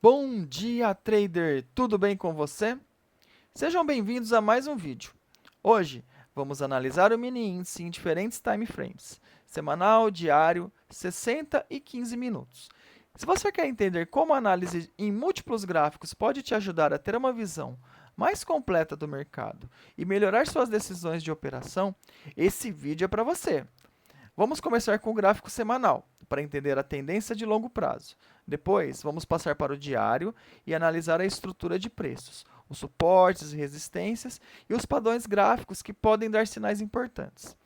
Bom dia, trader! Tudo bem com você? Sejam bem-vindos a mais um vídeo. Hoje, vamos analisar o mini índice em diferentes time frames, semanal, diário, 60 e 15 minutos. Se você quer entender como a análise em múltiplos gráficos pode te ajudar a ter uma visão mais completa do mercado e melhorar suas decisões de operação, esse vídeo é para você. Vamos começar com o gráfico semanal, para entender a tendência de longo prazo. Depois, vamos passar para o diário e analisar a estrutura de preços, os suportes e resistências e os padrões gráficos que podem dar sinais importantes.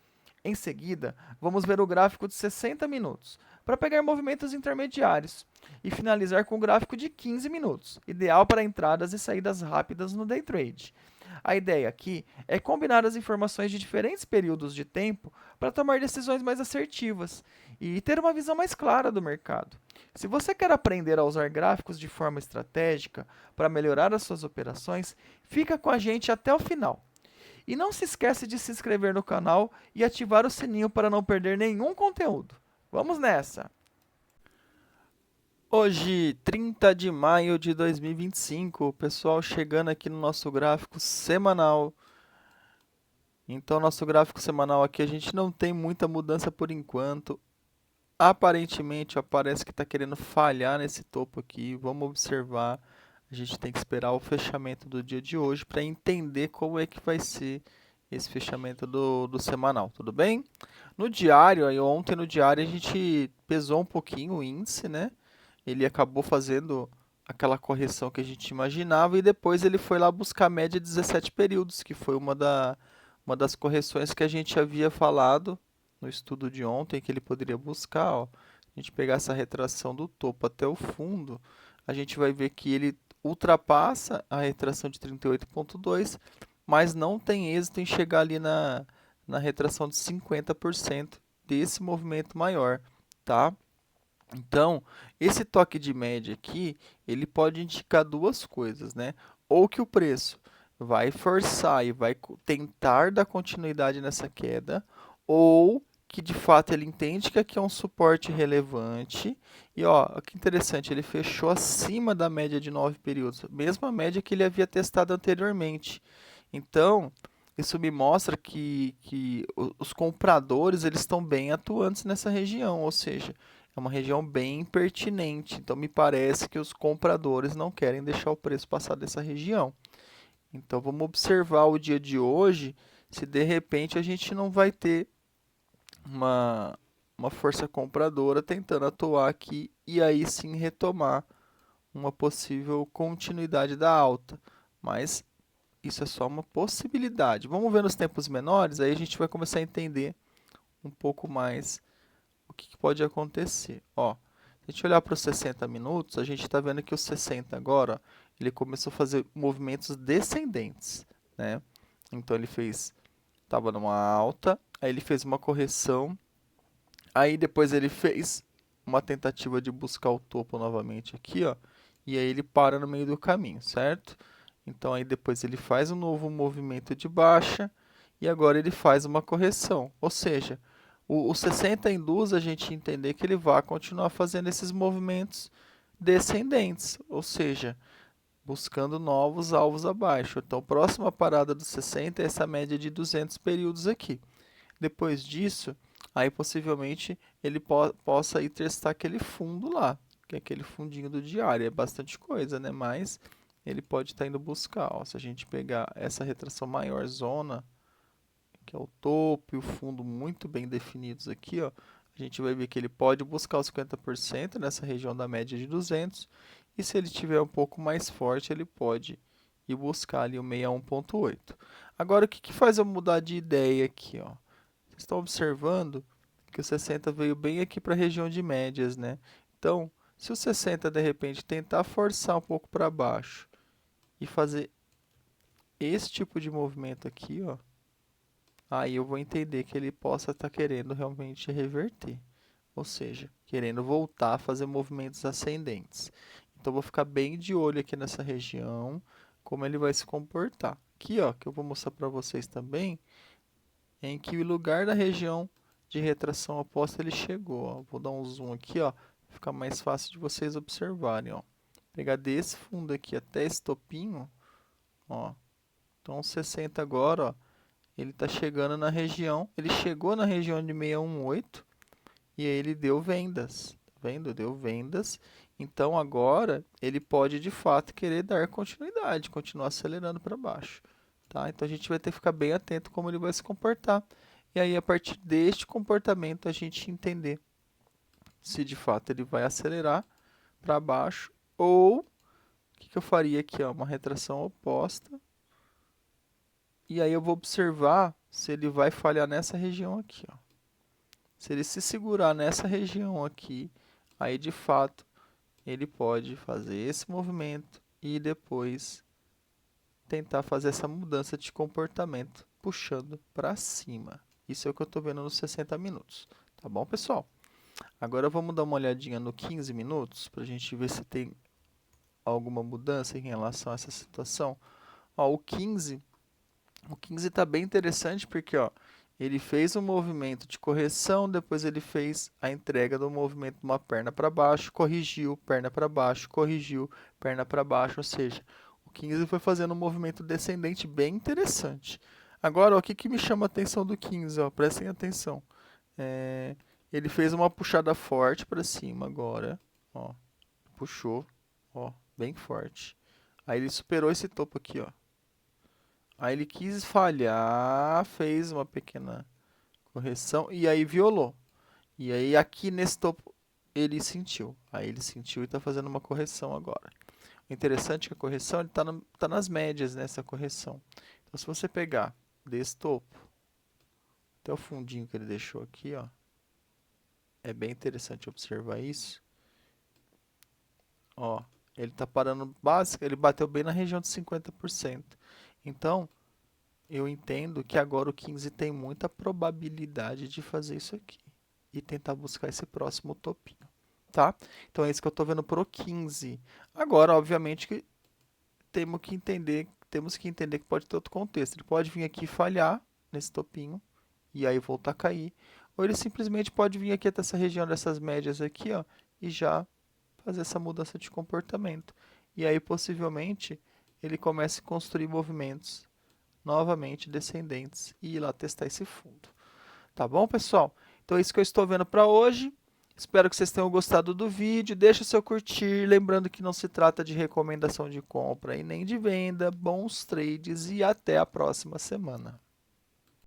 Em seguida, vamos ver o gráfico de 60 minutos, para pegar movimentos intermediários, e finalizar com o gráfico de 15 minutos, ideal para entradas e saídas rápidas no day trade. A ideia aqui é combinar as informações de diferentes períodos de tempo para tomar decisões mais assertivas e ter uma visão mais clara do mercado. Se você quer aprender a usar gráficos de forma estratégica para melhorar as suas operações, fica com a gente até o final. E não se esquece de se inscrever no canal e ativar o sininho para não perder nenhum conteúdo. Vamos nessa! Hoje, 30 de maio de 2025, pessoal, chegando aqui no nosso gráfico semanal. Então, nosso gráfico semanal aqui, a gente não tem muita mudança por enquanto. Aparentemente, ó, parece que está querendo falhar nesse topo aqui. Vamos observar. A gente tem que esperar o fechamento do dia de hoje para entender como é que vai ser esse fechamento do semanal, tudo bem? No diário, aí ontem no diário a gente pesou um pouquinho o índice, né? Ele acabou fazendo aquela correção que a gente imaginava e depois ele foi lá buscar a média de 17 períodos, que foi uma das correções que a gente havia falado no estudo de ontem que ele poderia buscar. Ó. A gente pegar essa retração do topo até o fundo, a gente vai ver que ele ultrapassa a retração de 38,2, mas não tem êxito em chegar ali na retração de 50% desse movimento maior, tá? Então, esse toque de média aqui, ele pode indicar duas coisas, né? Ou que o preço vai forçar e vai tentar dar continuidade nessa queda, ou que de fato ele entende que aqui é um suporte relevante. E ó, que interessante, ele fechou acima da média de 9 períodos, mesma média que ele havia testado anteriormente. Então, isso me mostra que os compradores eles estão bem atuantes nessa região, ou seja, é uma região bem pertinente, então me parece que os compradores não querem deixar o preço passar dessa região. Então vamos observar o dia de hoje, se de repente a gente não vai ter uma, uma força compradora tentando atuar aqui e aí sim retomar uma possível continuidade da alta. Mas isso é só uma possibilidade. Vamos ver nos tempos menores, aí a gente vai começar a entender um pouco mais o que pode acontecer. Ó, se a gente olhar para os 60 minutos, a gente está vendo que os 60 agora, ele começou a fazer movimentos descendentes, né? Então ele fez, estava numa alta, aí ele fez uma correção, aí depois ele fez uma tentativa de buscar o topo novamente aqui, ó, e aí ele para no meio do caminho, certo? Então aí depois ele faz um novo movimento de baixa e agora ele faz uma correção, ou seja, o 60 induz a gente entender que ele vai continuar fazendo esses movimentos descendentes, ou seja, buscando novos alvos abaixo. Então, a próxima parada do 60 é essa média de 200 períodos aqui. Depois disso, aí possivelmente ele possa ir testar aquele fundo lá, que é aquele fundinho do diário. É bastante coisa, né? Mas ele pode estar indo buscar. Ó, se a gente pegar essa retração maior zona, que é o topo e o fundo muito bem definidos aqui, ó, a gente vai ver que ele pode buscar os 50% nessa região da média de 200, e se ele tiver um pouco mais forte, ele pode ir buscar ali o 61,8. Agora, o que faz eu mudar de ideia aqui? Ó? Vocês estão observando que o 60 veio bem aqui para a região de médias, né? Então, se o 60 de repente tentar forçar um pouco para baixo e fazer esse tipo de movimento aqui, ó, aí eu vou entender que ele possa estar querendo realmente reverter, ou seja, querendo voltar a fazer movimentos ascendentes. Então eu vou ficar bem de olho aqui nessa região, como ele vai se comportar. Aqui, ó, que eu vou mostrar para vocês também, é em que lugar da região de retração oposta ele chegou. Ó. Vou dar um zoom aqui, ó, fica mais fácil de vocês observarem, ó. pegar desse fundo aqui até esse topinho, ó. Então 60 agora, ó, ele está chegando na região, ele chegou na região de 618 e aí ele deu vendas, tá vendo? Deu vendas. Então agora ele pode de fato querer dar continuidade, continuar acelerando para baixo, tá? Então a gente vai ter que ficar bem atento como ele vai se comportar. E aí a partir deste comportamento a gente entender se de fato ele vai acelerar para baixo ou o que eu faria aqui, ó, uma retração oposta. E aí eu vou observar se ele vai falhar nessa região aqui, ó. Se ele se segurar nessa região aqui, aí de fato ele pode fazer esse movimento e depois tentar fazer essa mudança de comportamento, puxando para cima. Isso é o que eu estou vendo nos 60 minutos. Tá bom, pessoal? Agora vamos dar uma olhadinha no 15 minutos para a gente ver se tem alguma mudança em relação a essa situação. Ó, o 15 está bem interessante porque ó, ele fez um movimento de correção, depois ele fez a entrega do movimento de uma perna para baixo, corrigiu, perna para baixo, corrigiu, perna para baixo, ou seja, o 15 foi fazendo um movimento descendente bem interessante. Agora, ó, o que, que me chama a atenção do 15? Ó, prestem atenção. Ele fez uma puxada forte para cima agora, ó, puxou, ó, bem forte. Aí ele superou esse topo aqui, ó. Aí ele quis falhar, fez uma pequena correção e aí violou. E aí aqui nesse topo ele sentiu. Aí ele sentiu e está fazendo uma correção agora. O interessante é que a correção está nas médias nessa correção. Então se você pegar desse topo até o fundinho que ele deixou aqui, ó, é bem interessante observar isso. Ó, ele está parando básico, ele bateu bem na região de 50%. Então, eu entendo que agora o 15 tem muita probabilidade de fazer isso aqui e tentar buscar esse próximo topinho, tá? Então é isso que eu estou vendo pro 15. Agora, obviamente que temos que entender que pode ter outro contexto. Ele pode vir aqui falhar nesse topinho e aí voltar a cair, ou ele simplesmente pode vir aqui até essa região dessas médias aqui, ó, e já fazer essa mudança de comportamento. E aí possivelmente ele comece a construir movimentos novamente descendentes e ir lá testar esse fundo. Tá bom, pessoal? Então é isso que eu estou vendo para hoje. Espero que vocês tenham gostado do vídeo. Deixa o seu curtir. Lembrando que não se trata de recomendação de compra e nem de venda. Bons trades e até a próxima semana.